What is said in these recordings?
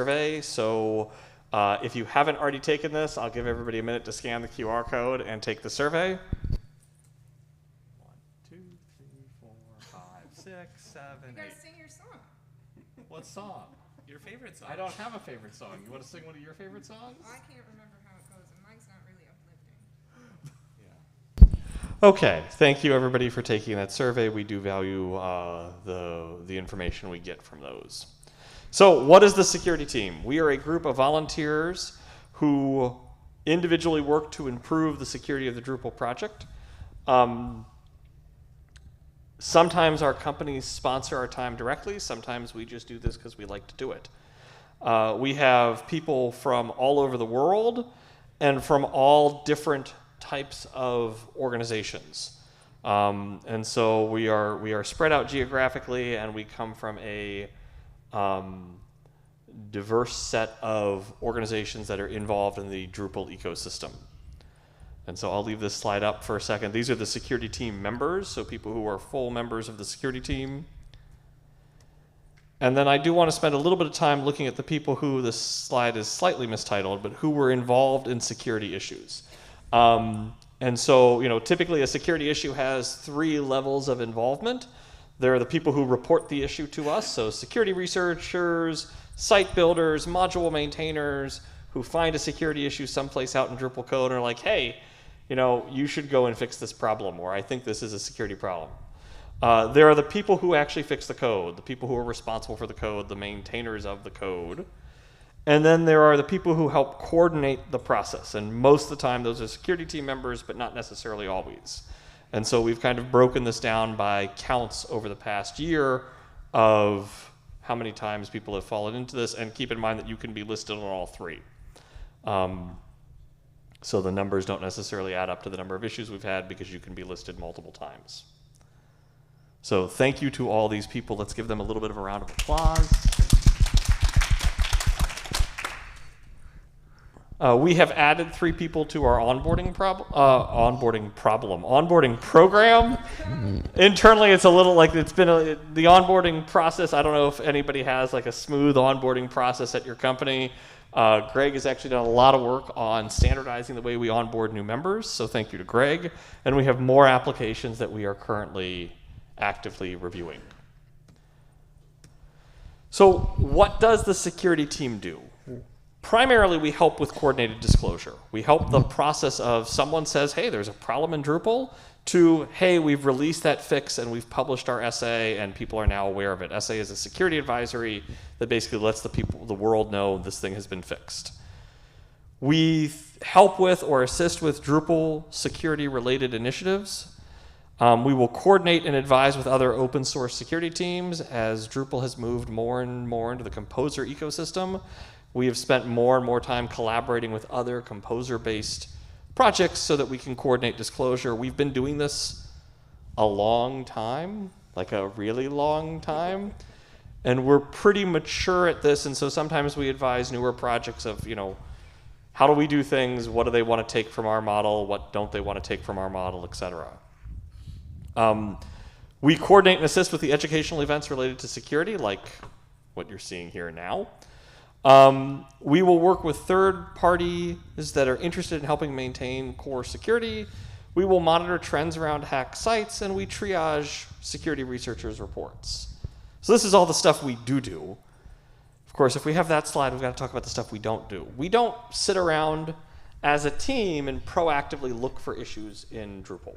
survey. So if you haven't already taken this, I'll give everybody a minute to scan the QR code and take the survey. 1, 2, 3, 4, 5, 6, 7, 8. You gotta sing your song. What song? Your favorite song. I don't have a favorite song. You want to sing one of your favorite songs? Well, I can't remember how it goes, and mine's not really uplifting. Okay, thank you everybody for taking that survey. We do value the information we get from those. So what is the security team? We are a group of volunteers who individually work to improve the security of the Drupal project. Sometimes our companies sponsor our time directly. Sometimes we just do this because we like to do it. We have people from all over the world and from all different types of organizations. And so we are spread out geographically, and we come from a diverse set of organizations that are involved in the Drupal ecosystem. And so I'll leave this slide up for a second. These are the security team members, so people who are full members of the security team. And then I do want to spend a little bit of time looking at the people who, this slide is slightly mistitled, but who were involved in security issues. And so, typically a security issue has 3 levels of involvement. There are the people who report the issue to us, so security researchers, site builders, module maintainers, who find a security issue someplace out in Drupal code and are like, hey, you should go and fix this problem, or I think this is a security problem. There are the people who actually fix the code, the people who are responsible for the code, the maintainers of the code. And then there are the people who help coordinate the process. And most of the time, those are security team members, but not necessarily always. And so we've kind of broken this down by counts over the past year of how many times people have fallen into this. And keep in mind that you can be listed on all 3. So the numbers don't necessarily add up to the number of issues we've had because you can be listed multiple times. So thank you to all these people. Let's give them a little bit of a round of applause. We have added 3 people to our onboarding program. Internally, it's a little like it's been the onboarding process. I don't know if anybody has like a smooth onboarding process at your company. Greg has actually done a lot of work on standardizing the way we onboard new members, so thank you to Greg. And we have more applications that we are currently actively reviewing. So what does the security team do? Primarily, we help with coordinated disclosure. We help the process of someone says, hey, there's a problem in Drupal, to, hey, we've released that fix and we've published our essay and people are now aware of it. Essay is a security advisory that basically lets the world know this thing has been fixed. We help with or assist with Drupal security-related initiatives. We will coordinate and advise with other open source security teams as Drupal has moved more and more into the Composer ecosystem. We have spent more and more time collaborating with other Composer-based projects so that we can coordinate disclosure. We've been doing this a long time, like a really long time, and we're pretty mature at this, and so sometimes we advise newer projects of, how do we do things, what do they want to take from our model, what don't they want to take from our model, etc. We coordinate and assist with the educational events related to security, like what you're seeing here now. We will work with third parties that are interested in helping maintain core security. We will monitor trends around hacked sites, and we triage security researchers' reports. So this is all the stuff we do. Of course, if we have that slide, we've got to talk about the stuff we don't do. We don't sit around as a team and proactively look for issues in Drupal.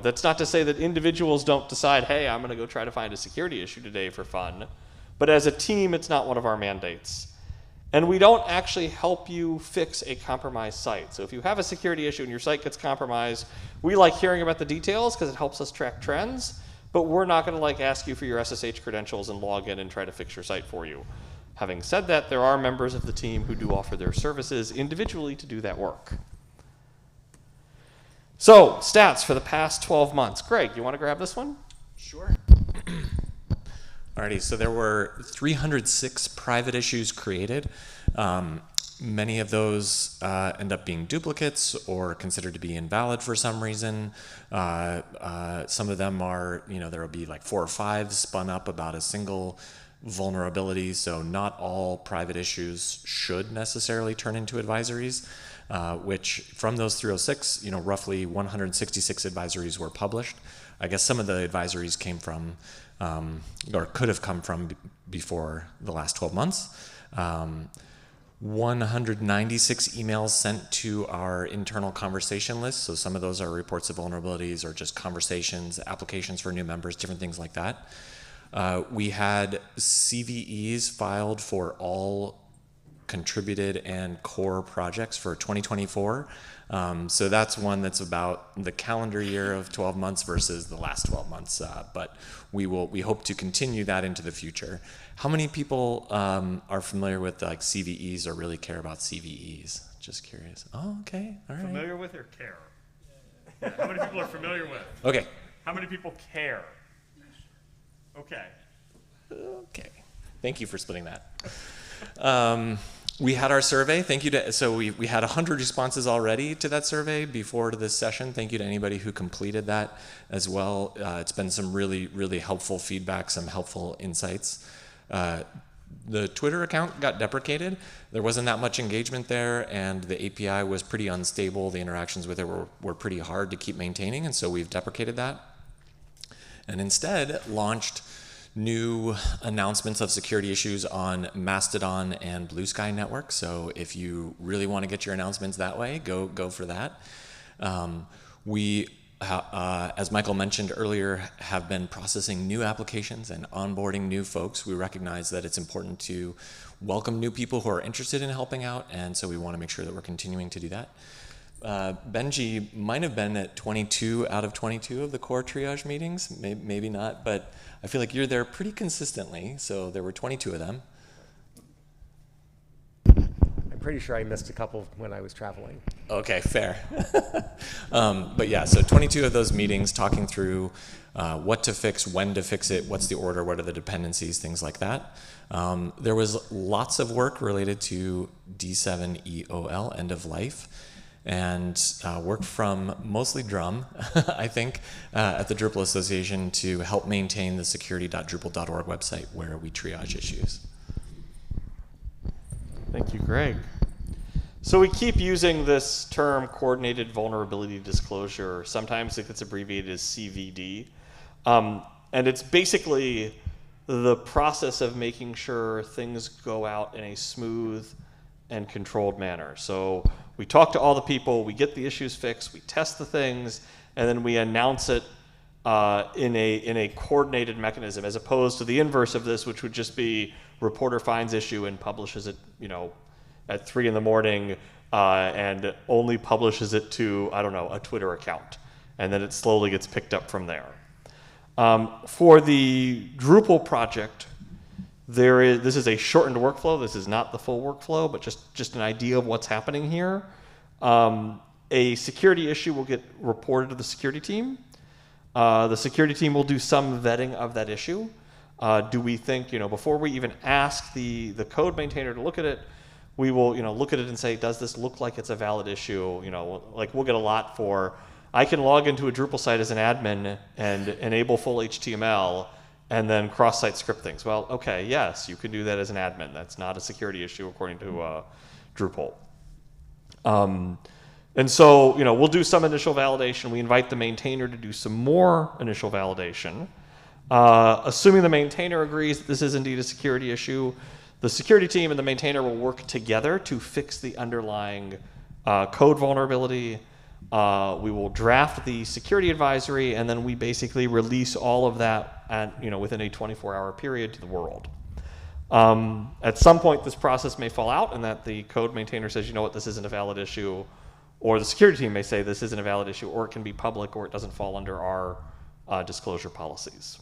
That's not to say that individuals don't decide, hey, I'm going to go try to find a security issue today for fun. But as a team, it's not one of our mandates. And we don't actually help you fix a compromised site. So if you have a security issue and your site gets compromised, we like hearing about the details because it helps us track trends, but we're not going to ask you for your SSH credentials and log in and try to fix your site for you. Having said that, there are members of the team who do offer their services individually to do that work. So, stats for the past 12 months. Greg, you want to grab this one? Sure. Alrighty, so there were 306 private issues created. Many of those end up being duplicates or considered to be invalid for some reason. Some of them are, there will be like 4 or 5 spun up about a single vulnerabilities, so not all private issues should necessarily turn into advisories, which from those 306, roughly 166 advisories were published. I guess some of the advisories came from, or could have come from before the last 12 months. 196 emails sent to our internal conversation list. So some of those are reports of vulnerabilities or just conversations, applications for new members, different things like that. We had CVEs filed for all contributed and core projects for 2024. So that's one that's about the calendar year of 12 months versus the last 12 months. But we hope to continue that into the future. How many people are familiar with like CVEs or really care about CVEs? Just curious. Oh, okay. All right. Familiar with or care? Yeah. How many people are familiar with? Okay. How many people care? Okay. Okay. Thank you for splitting that. We had our survey. Thank you to, so we had 100 responses already to that survey before this session. Thank you to anybody who completed that as well. It's been some really, really helpful feedback, some helpful insights. The Twitter account got deprecated. There wasn't that much engagement there, and the API was pretty unstable. The interactions with it were pretty hard to keep maintaining, and so we've deprecated that. And instead launched new announcements of security issues on Mastodon and Blue Sky Network. So if you really want to get your announcements that way, go for that. As Michael mentioned earlier, have been processing new applications and onboarding new folks. We recognize that it's important to welcome new people who are interested in helping out, and so we want to make sure that we're continuing to do that. Benji might have been at 22 out of 22 of the core triage meetings, maybe not, but I feel like you're there pretty consistently, so there were 22 of them. I'm pretty sure I missed a couple when I was traveling. Okay, fair. But yeah, so 22 of those meetings talking through what to fix, when to fix it, what's the order, what are the dependencies, things like that. There was lots of work related to D7EOL, end of life, and work from mostly Drum, I think, at the Drupal Association to help maintain the security.drupal.org website where we triage issues. Thank you, Greg. So we keep using this term, coordinated vulnerability disclosure. Sometimes it gets abbreviated as CVD. And it's basically the process of making sure things go out in a smooth and controlled manner. So we talk to all the people, we get the issues fixed, we test the things, and then we announce it in a coordinated mechanism, as opposed to the inverse of this, which would just be reporter finds issue and publishes it, at 3 in the morning, and only publishes it to, I don't know, a Twitter account, and then it slowly gets picked up from there. For the Drupal project, this is a shortened workflow. This is not the full workflow, but just an idea of what's happening here. A security issue will get reported to the security team. The security team will do some vetting of that issue. Do we think, before we even ask the code maintainer to look at it, we will, look at it and say, does this look like it's a valid issue? Like we'll get a lot for, I can log into a Drupal site as an admin and enable full HTML and then cross-site script things. Well, okay, yes, you can do that as an admin. That's not a security issue according to Drupal. And so, we'll do some initial validation. We invite the maintainer to do some more initial validation. Assuming the maintainer agrees that this is indeed a security issue, the security team and the maintainer will work together to fix the underlying code vulnerability. We will draft the security advisory, and then we basically release all of that within a 24-hour period to the world. At some point, this process may fall out, and that the code maintainer says, you know what, this isn't a valid issue, or the security team may say this isn't a valid issue, or it can be public, or it doesn't fall under our disclosure policies.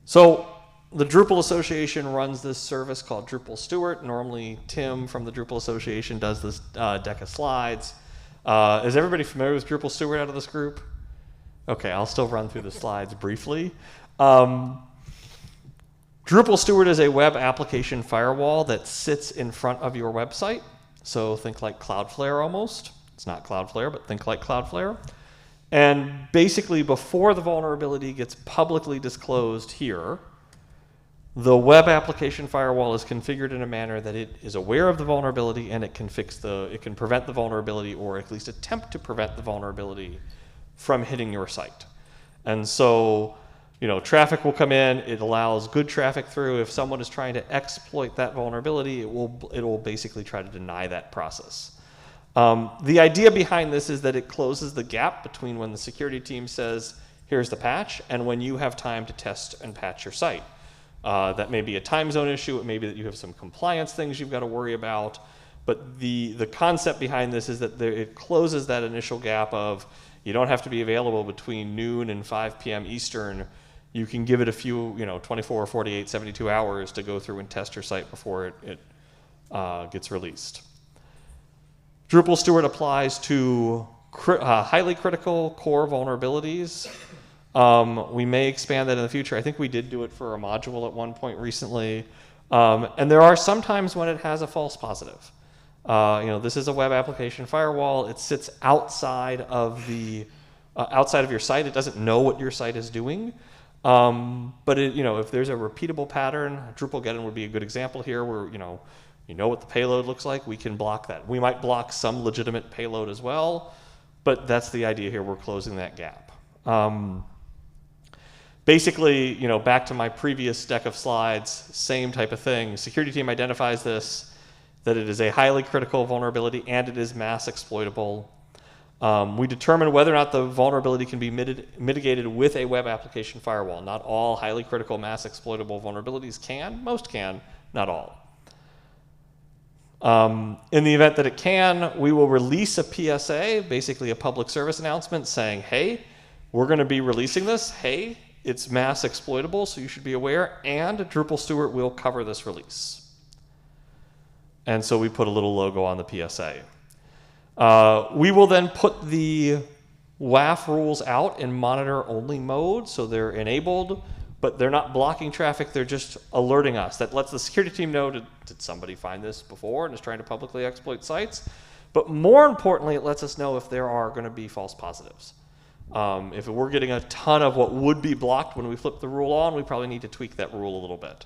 So the Drupal Association runs this service called Drupal Steward. Normally, Tim from the Drupal Association does this deck of slides. Is everybody familiar with Drupal Steward out of this group? Okay, I'll still run through the slides briefly. Drupal Steward is a web application firewall that sits in front of your website. So think like Cloudflare almost. It's not Cloudflare, but think like Cloudflare. And basically, before the vulnerability gets publicly disclosed here, The web application firewall is configured in a manner that it is aware of the vulnerability and it can it can prevent the vulnerability, or at least attempt to prevent the vulnerability from hitting your site. And so, traffic will come in, it allows good traffic through. If someone is trying to exploit that vulnerability, it will basically try to deny that process. The idea behind this is that it closes the gap between when the security team says, here's the patch, and when you have time to test and patch your site. That may be a time zone issue, it may be that you have some compliance things you've got to worry about, but the concept behind this is that it closes that initial gap of, you don't have to be available between noon and 5 p.m. Eastern. You can give it a few, 24, 48, 72 hours to go through and test your site before it gets released. Drupal Steward applies to highly critical core vulnerabilities. We may expand that in the future. I think we did do it for a module at one point recently. And there are some times when it has a false positive. This is a web application firewall. It sits outside of your site. It doesn't know what your site is doing. But if there's a repeatable pattern, DrupalGeddon would be a good example here, where you know what the payload looks like. We can block that. We might block some legitimate payload as well, but that's the idea here. We're closing that gap. Basically, back to my previous deck of slides, same type of thing. Security team identifies this, that it is a highly critical vulnerability and it is mass exploitable. We determine whether or not the vulnerability can be mitigated with a web application firewall. Not all highly critical mass exploitable vulnerabilities can. Most can, not all. In the event that it can, we will release a PSA, basically a public service announcement saying, hey, we're going to be releasing this. Hey, it's mass exploitable, so you should be aware, and Drupal Steward will cover this release. And so we put a little logo on the PSA. We will then put the WAF rules out in monitor-only mode, so they're enabled, but they're not blocking traffic, they're just alerting us. That lets the security team know, did somebody find this before and is trying to publicly exploit sites? But more importantly, it lets us know if there are going to be false positives. If we're getting a ton of what would be blocked when we flip the rule on, we probably need to tweak that rule a little bit.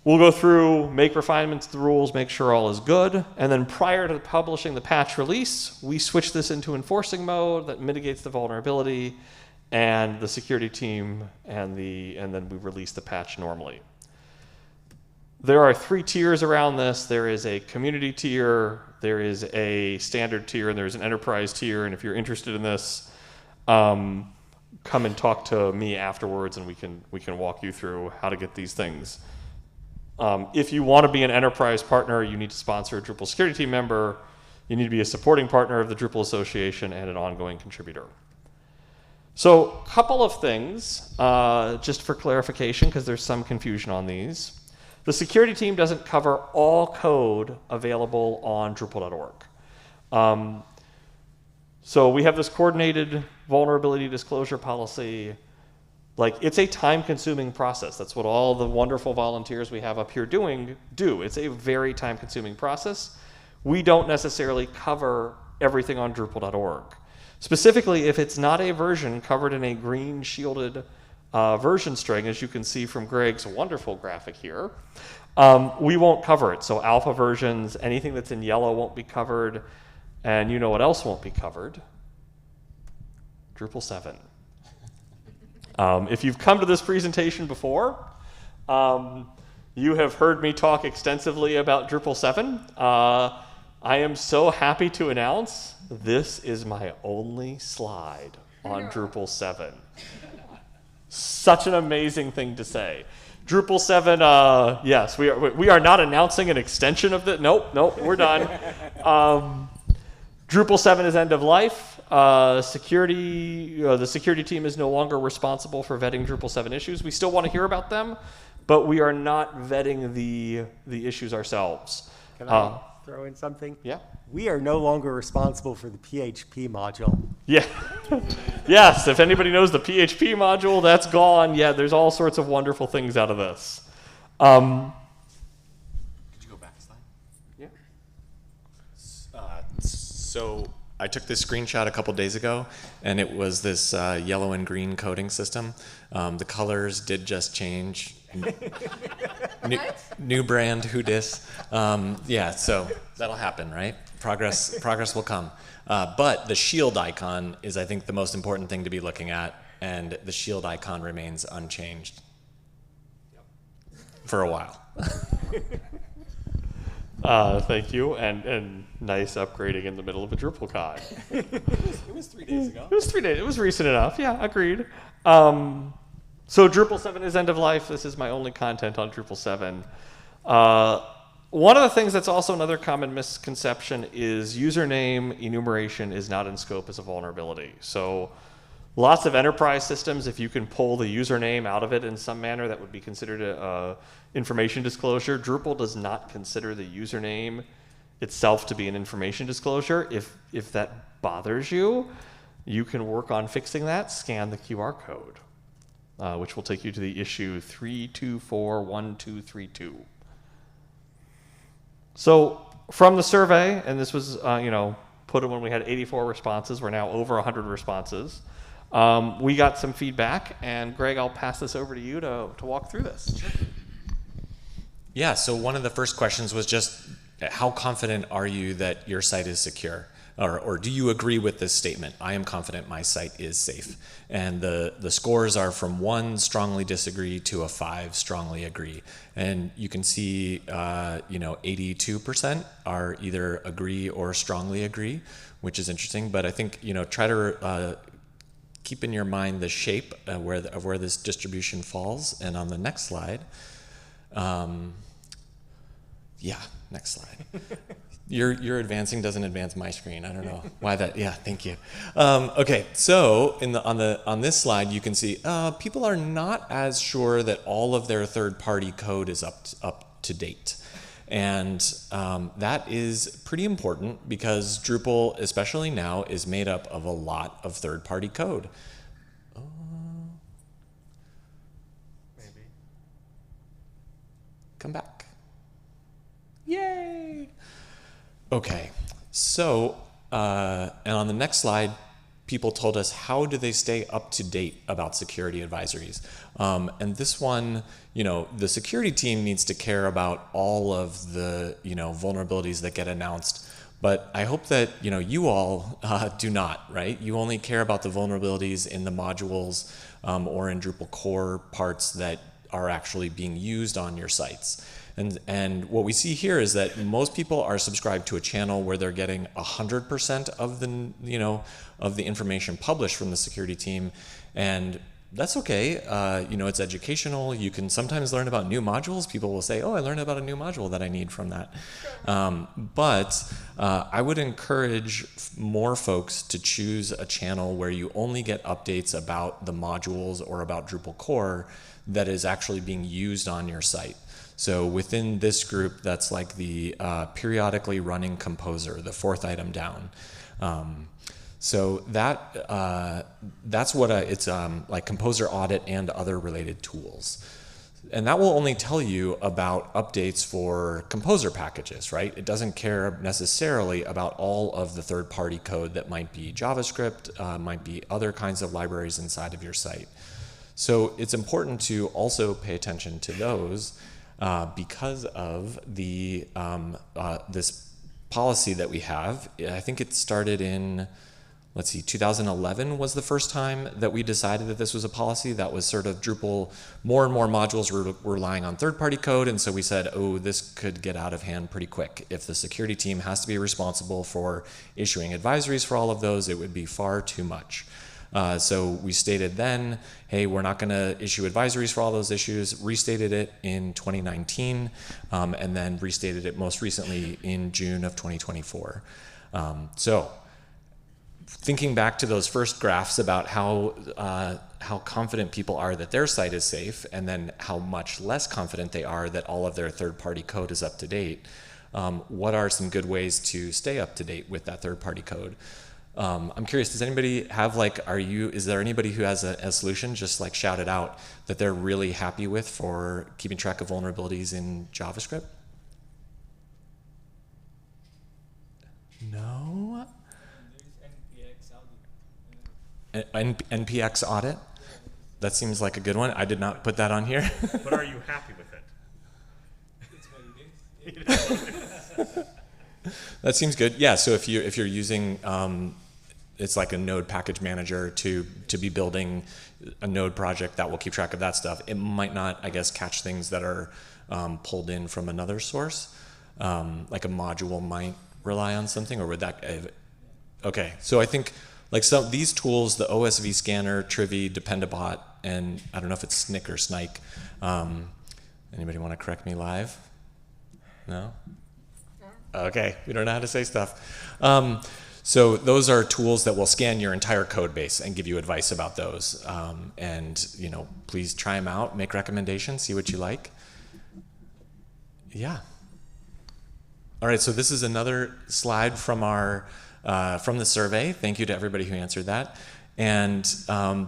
We'll go through, make refinements to the rules, make sure all is good, and then prior to publishing the patch release, we switch this into enforcing mode that mitigates the vulnerability, and the security team, and then we release the patch normally. There are 3 tiers around this. There is a community tier, there is a standard tier, and there's an enterprise tier. And if you're interested in this, come and talk to me afterwards, and we can walk you through how to get these things. If you want to be an enterprise partner, you need to sponsor a Drupal security team member. You need to be a supporting partner of the Drupal Association and an ongoing contributor. So a couple of things, just for clarification, because there's some confusion on these. The security team doesn't cover all code available on Drupal.org. So we have this coordinated vulnerability disclosure policy. It's a time-consuming process. That's what all the wonderful volunteers we have up here do. It's a very time-consuming process. We don't necessarily cover everything on Drupal.org. Specifically, if it's not a version covered in a green shielded version string, as you can see from Greg's wonderful graphic here, we won't cover it. So alpha versions, anything that's in yellow won't be covered. And you know what else won't be covered? Drupal 7. If you've come to this presentation before, you have heard me talk extensively about Drupal 7. I am so happy to announce this is my only slide on Drupal 7. Such an amazing thing to say. Drupal 7, yes, we are not announcing an extension of the, nope, we're done. Drupal 7 is end of life. The security team is no longer responsible for vetting Drupal 7 issues. We still want to hear about them, but we are not vetting the issues ourselves. Can I throw in something? Yeah. We are no longer responsible for the PHP module. Yeah. Yes, if anybody knows the PHP module, that's gone. Yeah, there's all sorts of wonderful things out of this. Could you go back a slide? Yeah. So I took this screenshot a couple days ago, and it was this yellow and green coding system. The colors did just change. New brand, who dis? Yeah, so that'll happen, right? Progress will come. But the shield icon is, I think, the most important thing to be looking at, and the shield icon remains unchanged for a while. Thank you, and nice upgrading in the middle of a DrupalCon. It was 3 days ago. It was 3 days. It was recent enough. Yeah, agreed. So Drupal 7 is end of life. This is my only content on Drupal 7. One of the things that's also another common misconception is username enumeration is not in scope as a vulnerability. So lots of enterprise systems, if you can pull the username out of it in some manner, that would be considered a information disclosure. Drupal does not consider the username itself to be an information disclosure. If that bothers you, you can work on fixing that. Scan the QR code, which will take you to the issue 3241232. So from the survey, and this was put in when we had 84 responses. We're now over 100 responses. We got some feedback, and Greg, I'll pass this over to you to walk through this. Sure. Yeah, so one of the first questions was just, how confident are you that your site is secure? Or do you agree with this statement? I am confident my site is safe. And the scores are from 1, strongly disagree, to a 5, strongly agree. And you can see 82% are either agree or strongly agree, which is interesting. But I think try to keep in your mind the shape of where this distribution falls. And on the next slide, next slide. Your advancing doesn't advance my screen. I don't know why that. Yeah, thank you. Okay, so on this slide, you can see people are not as sure that all of their third-party code is up to date, and that is pretty important because Drupal, especially now, is made up of a lot of third-party code. Maybe. Come back. Yay! Okay, so, and on the next slide, people told us how do they stay up to date about security advisories. And this one, the security team needs to care about all of the, vulnerabilities that get announced. But I hope that, you all do not, right? You only care about the vulnerabilities in the modules or in Drupal core parts that are actually being used on your sites. And what we see here is that most people are subscribed to a channel where they're getting 100% of the information published from the security team, and that's okay. It's educational. You can sometimes learn about new modules. People will say, "Oh, I learned about a new module that I need from that." But I would encourage more folks to choose a channel where you only get updates about the modules or about Drupal core that is actually being used on your site. So within this group, that's like the periodically running composer, the 4th item down. So that's what it's like composer audit and other related tools. And that will only tell you about updates for composer packages, right? It doesn't care necessarily about all of the third-party code that might be JavaScript, might be other kinds of libraries inside of your site. So it's important to also pay attention to those because of the this policy that we have. I think it started in, 2011 was the first time that we decided that this was a policy. That was sort of Drupal, more and more modules were relying on third-party code, and so we said, oh, this could get out of hand pretty quick. If the security team has to be responsible for issuing advisories for all of those, it would be far too much. So we stated then, hey, we're not going to issue advisories for all those issues, restated it in 2019, and then restated it most recently in June of 2024. So thinking back to those first graphs about how confident people are that their site is safe, and then how much less confident they are that all of their third-party code is up to date, what are some good ways to stay up to date with that third-party code? I'm curious, does anybody have is there anybody who has a solution, just shout it out, that they're really happy with for keeping track of vulnerabilities in JavaScript? NPX audit. That seems like a good one. I did not put that on here. But are you happy with it? That seems good. Yeah. So if you're using it's like a node package manager to be building a node project that will keep track of that stuff. It might not, I guess, catch things that are pulled in from another source. Like a module might rely on something, or would that? Okay. So I think like some these tools, the OSV scanner, Trivy, Dependabot, and I don't know if it's Snick or Snike. Anybody want to correct me live? No? Okay, we don't know how to say stuff. So those are tools that will scan your entire code base and give you advice about those. And please try them out, make recommendations, see what you like. Yeah. All right, so this is another slide from from the survey. Thank you to everybody who answered that. And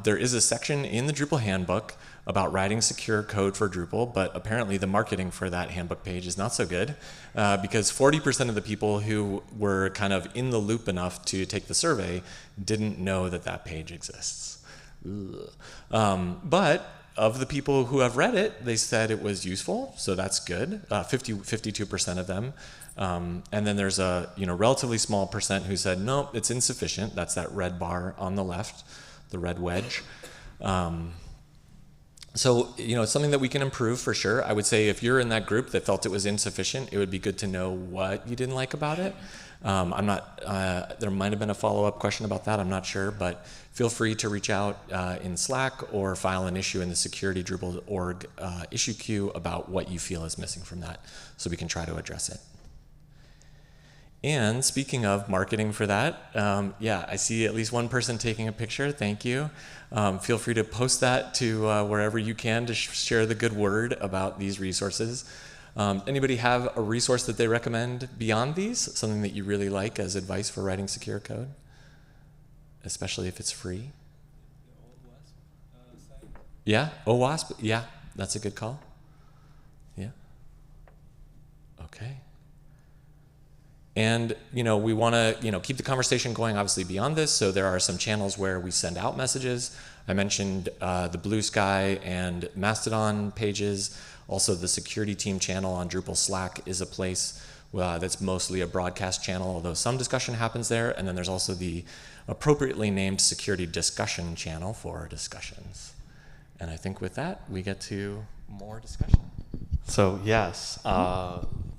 there is a section in the Drupal handbook about writing secure code for Drupal, but apparently the marketing for that handbook page is not so good because 40% of the people who were kind of in the loop enough to take the survey didn't know that page exists. But of the people who have read it, they said it was useful, so that's good. 52% of them. And then there's a relatively small percent who said, no, it's insufficient. That's that red bar on the left, the red wedge. So, it's something that we can improve for sure. I would say if you're in that group that felt it was insufficient, it would be good to know what you didn't like about it. I'm not, there might have been a follow-up question about that, I'm not sure, but feel free to reach out in Slack or file an issue in the security Drupal org issue queue about what you feel is missing from that so we can try to address it. And speaking of marketing for that, yeah, I see at least one person taking a picture. Thank you. Feel free to post that to wherever you can to share the good word about these resources. Anybody have a resource that they recommend beyond these? Something that you really like as advice for writing secure code? Especially if it's free? Yeah, OWASP? Yeah, that's a good call. Yeah. Okay. And we want to keep the conversation going obviously beyond this, so there are some channels where we send out messages. I mentioned the Blue Sky and Mastodon pages. Also the security team channel on Drupal Slack is a place that's mostly a broadcast channel, although some discussion happens there. And then there's also the appropriately named security discussion channel for discussions. And I think with that, we get to more discussion. So yes,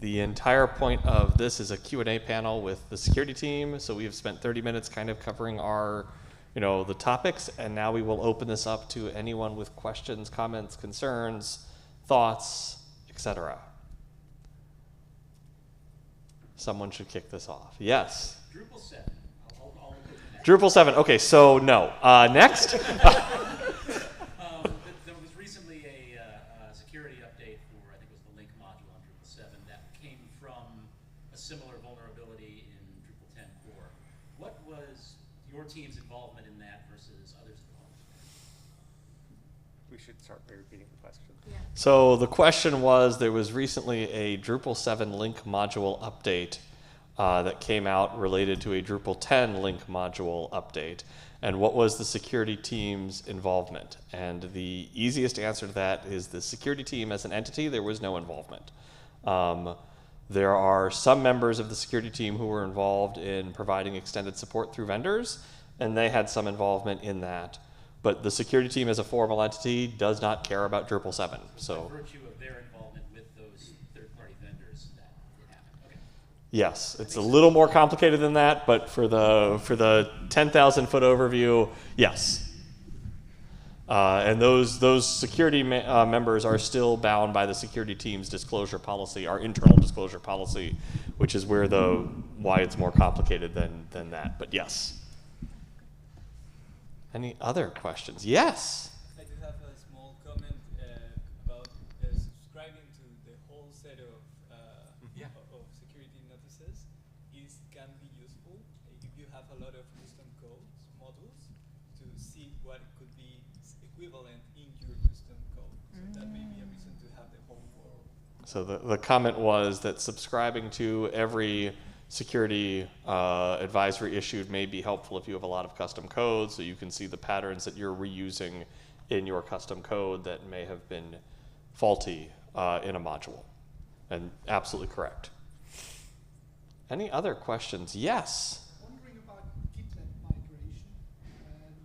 the entire point of this is a Q&A panel with the security team. So we have spent 30 minutes kind of covering our, the topics, and now we will open this up to anyone with questions, comments, concerns, thoughts, etc. Someone should kick this off. Yes. Drupal 7. Drupal 7. Okay, so no. Next. There was recently a security update for, I think it was the link module on Drupal 7 that came from a similar vulnerability in Drupal 10 core. What was your team's involvement in that versus others involved? We should start by repeating the question. Yeah. So the question was, there was recently a Drupal 7 link module update that came out related to a Drupal 10 link module update. And what was the security team's involvement? And the easiest answer to that is the security team as an entity, there was no involvement. There are some members of the security team who were involved in providing extended support through vendors, and they had some involvement in that. But the security team as a formal entity does not care about Drupal 7. So By virtue of their involvement with those third-party vendors, that it happened. Okay. yes, it's a little more complicated than that, but for the 10,000 foot overview, yes. And those security members are still bound by the security team's disclosure policy, our internal disclosure policy, which is where why it's more complicated than that. But yes. Any other questions? Yes. I do have a small comment about subscribing to the whole set of security notices. It can be useful if you have a lot of custom codes modules to see what could be equivalent in your custom code. So that may be a reason to have the whole world. So the comment was that subscribing to every security advisory issued may be helpful if you have a lot of custom code, so you can see the patterns that you're reusing in your custom code that may have been faulty in a module. And absolutely correct. Any other questions? Yes. Wondering about GitLab migration, and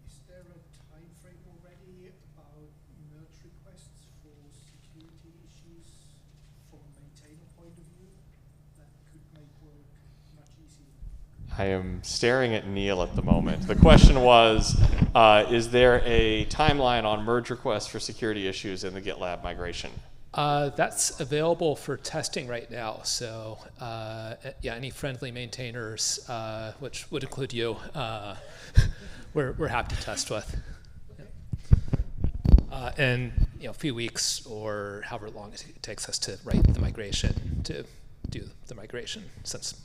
is there a time frame already about merge requests for security issues from a maintainer point of view that could make work much easier? I am staring at Neil at the moment. The question was, is there a timeline on merge requests for security issues in the GitLab migration? That's available for testing right now. So yeah, any friendly maintainers, which would include you, we're happy to test with. And a few weeks or however long it takes us to write the migration to do the migration, since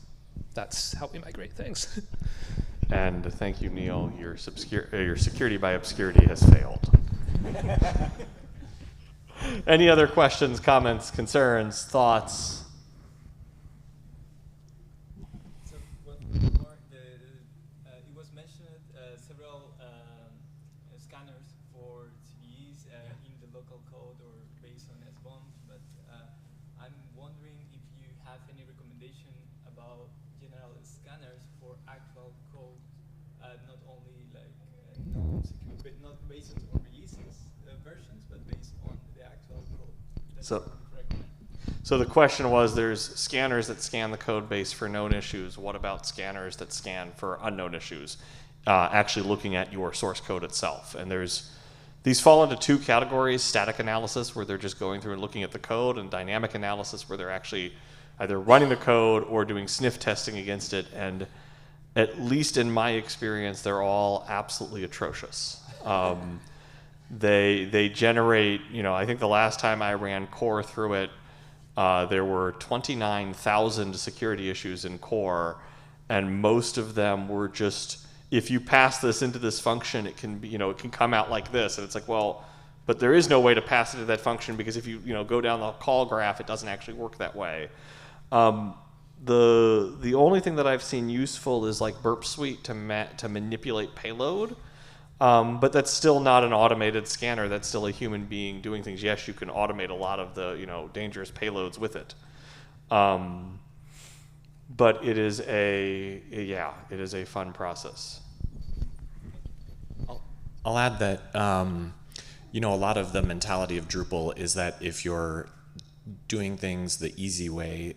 that's how we migrate things. And thank you, Neil. Your security by obscurity has failed. Any other questions, comments, concerns, thoughts? So it was mentioned several scanners for CVEs in the local code or based on SBOM, but I'm wondering if you have any recommendation about general scanners for actual code, not only like non-secure, but not based on releases versions, but based on the actual code. So the question was, there's scanners that scan the code base for known issues. What about scanners that scan for unknown issues? Actually looking at your source code itself. And these fall into two categories: static analysis, where they're just going through and looking at the code, and dynamic analysis, where they're actually either running the code or doing sniff testing against it. And at least in my experience, they're all absolutely atrocious. They generate, I think the last time I ran core through it, there were 29,000 security issues in core, and most of them were just, if you pass this into this function, it can be, it can come out like this. And it's like, well, but there is no way to pass it to that function, because if you, go down the call graph, it doesn't actually work that way. The only thing that I've seen useful is like Burp Suite to manipulate payload. But that's still not an automated scanner. That's still a human being doing things. Yes, you can automate a lot of the dangerous payloads with it. But it is a fun process. I'll add that a lot of the mentality of Drupal is that if you're doing things the easy way,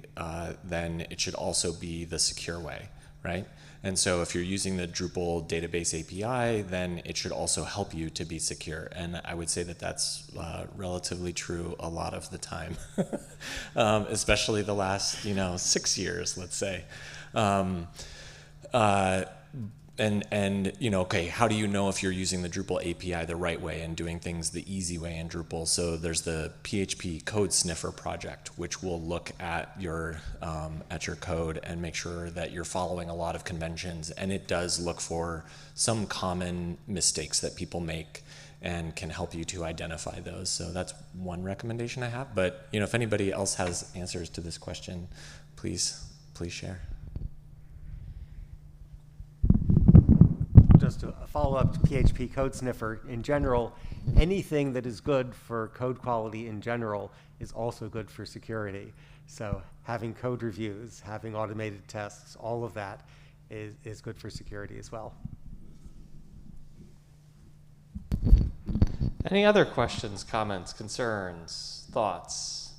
then it should also be the secure way, right? And so if you're using the Drupal database API, then it should also help you to be secure. And I would say that that's relatively true a lot of the time, especially the last 6 years, let's say. Okay, how do you know if you're using the Drupal API the right way and doing things the easy way in Drupal? So there's the PHP Code Sniffer project, which will look at your code and make sure that you're following a lot of conventions. And it does look for some common mistakes that people make and can help you to identify those. So that's one recommendation I have. But if anybody else has answers to this question, please share. Just a follow-up to PHP Code Sniffer. In general, anything that is good for code quality in general is also good for security. So having code reviews, having automated tests, all of that is good for security as well. Any other questions, comments, concerns, thoughts?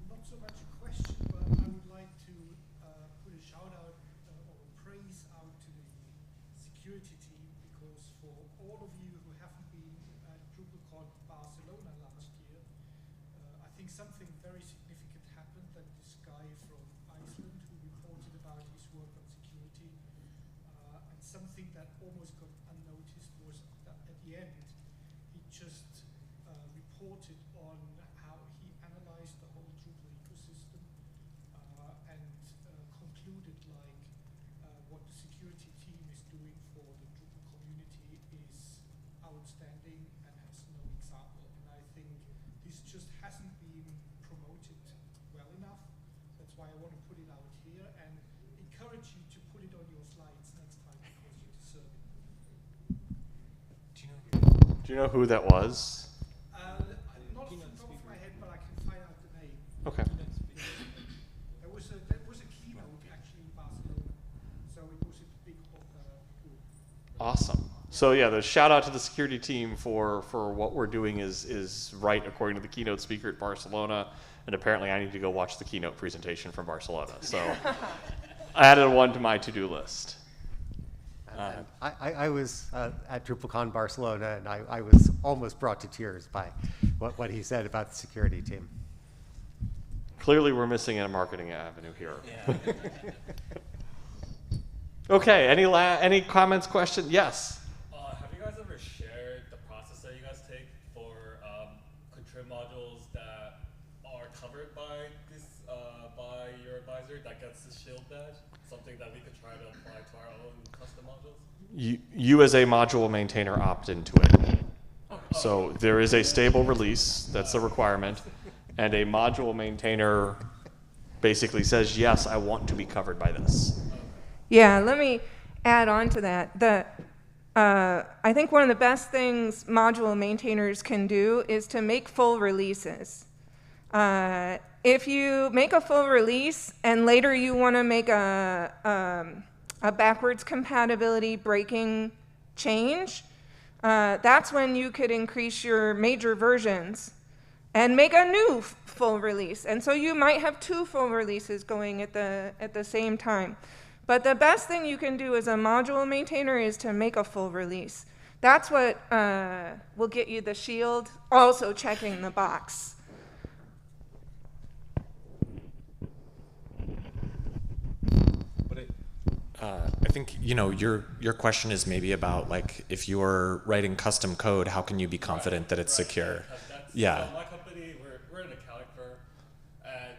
Not so much a question, but I would like to put a shout out or praise out to the security team, because for all of you who haven't been at DrupalCon Barcelona last year, I think something very significant happened, that this guy from Iceland who reported about his work on security, and something that almost got unnoticed was that at the end he just reported on how he analyzed the whole Drupal ecosystem and concluded what the security team is doing for the Drupal community is outstanding and has no example. And I think this just That's why I want to put it out here and encourage you to put it on your slides next time because you deserve it. Do you know who that was? Not off the top of my head, but I can find out the name. Okay. There was a keynote actually in Barcelona, so it was a big group. Awesome. So yeah, the shout out to the security team for what we're doing is right according to the keynote speaker at Barcelona, and apparently I need to go watch the keynote presentation from Barcelona. So I added one to my to-do list. I was at DrupalCon Barcelona, and I was almost brought to tears by what he said about the security team. Clearly, we're missing a marketing avenue here. Okay. Any comments, questions? Yes. Have you guys ever shared the process that you guys take for contrib modules that are covered by this by your advisor that gets the shield badge? Something that we could try to apply to our own custom modules? You as a module maintainer opt into it. So there is a stable release, that's a requirement, and a module maintainer basically says, yes, I want to be covered by this. Yeah, let me add on to that. I think one of the best things module maintainers can do is to make full releases. If you make a full release and later you want to make a backwards compatibility breaking change, that's when you could increase your major versions and make a new full release. And so you might have two full releases going at the same time. But the best thing you can do as a module maintainer is to make a full release. That's what will get you the shield, also checking the box. I think your question is maybe about like if you're writing custom code, how can you be confident that it's secure? Yeah. So my company, we're an accounting firm, and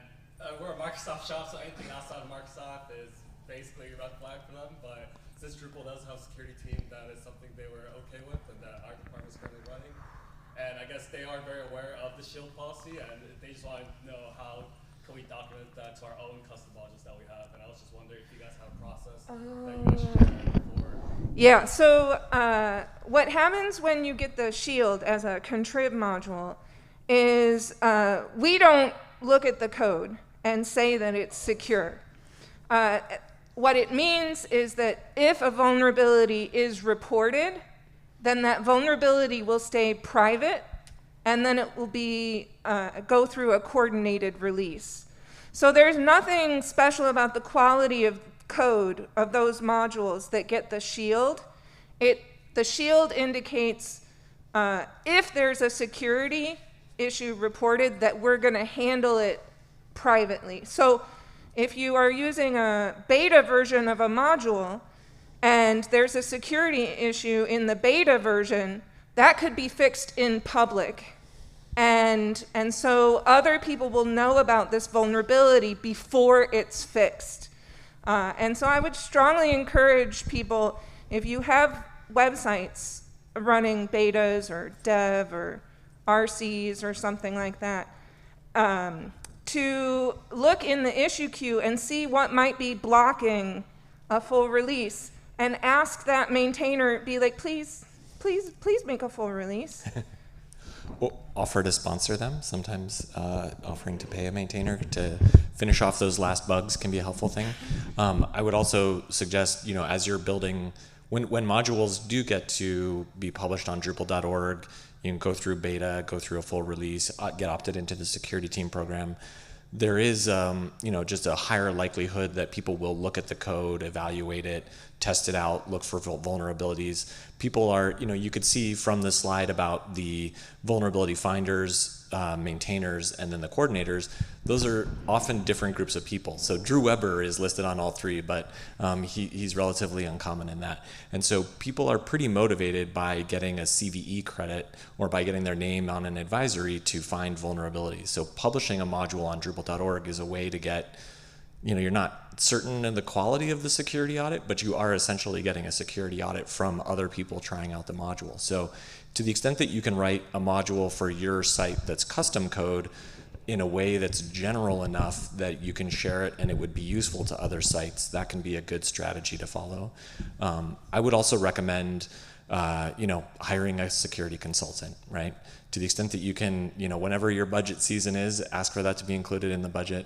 we're a Microsoft shop, so anything outside of Microsoft is basically a red flag for them. But since Drupal does have a security team, that is something they were okay with, and that our department is currently running. And I guess they are very aware of the shield policy, and they just want to know how can we document that to our own custom modules that we have. And I was just wondering if you guys have a process that you guys share before. Yeah, so what happens when you get the shield as a contrib module is we don't look at the code and say that it's secure. What it means is that if a vulnerability is reported, then that vulnerability will stay private, and then it will be go through a coordinated release. So there's nothing special about the quality of code of those modules that get the shield. The shield indicates if there's a security issue reported that we're going to handle it privately. So if you are using a beta version of a module and there's a security issue in the beta version, that could be fixed in public. And so other people will know about this vulnerability before it's fixed. And so I would strongly encourage people, if you have websites running betas or dev or RCs or something like that, to look in the issue queue and see what might be blocking a full release and ask that maintainer, be like, please make a full release. Well, offer to sponsor them. Sometimes offering to pay a maintainer to finish off those last bugs can be a helpful thing. I would also suggest, as you're building, when modules do get to be published on Drupal.org, you can go through beta, go through a full release, get opted into the security team program. There is, just a higher likelihood that people will look at the code, evaluate it, test it out, look for vulnerabilities. People are, you could see from the slide about the vulnerability finders, maintainers, and then the coordinators. Those are often different groups of people. So Drew Weber is listed on all three, but he's relatively uncommon in that. And so people are pretty motivated by getting a CVE credit or by getting their name on an advisory to find vulnerabilities. So publishing a module on Drupal.org is a way to get, you're not certain of the quality of the security audit, but you are essentially getting a security audit from other people trying out the module. So to the extent that you can write a module for your site that's custom code, in a way that's general enough that you can share it and it would be useful to other sites, that can be a good strategy to follow. I would also recommend hiring a security consultant, right? To the extent that you can, whenever your budget season is, ask for that to be included in the budget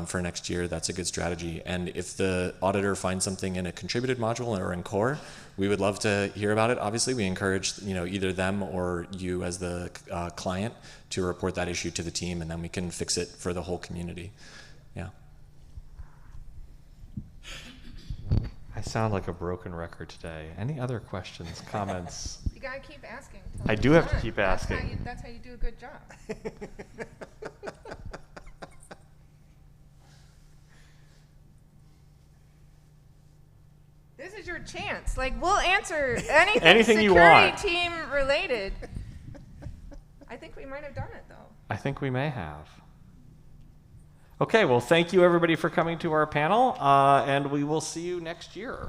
for next year. That's a good strategy. And if the auditor finds something in a contributed module or in core, we would love to hear about it. Obviously, we encourage, either them or you as the client to report that issue to the team, and then we can fix it for the whole community. Yeah. I sound like a broken record today. Any other questions, comments? You gotta keep asking. I do have to keep asking. That's how you do a good job. This is your chance. Like, we'll answer anything you want. security team related. I think we might have done it, though. I think we may have. Okay, well, thank you everybody for coming to our panel, and we will see you next year.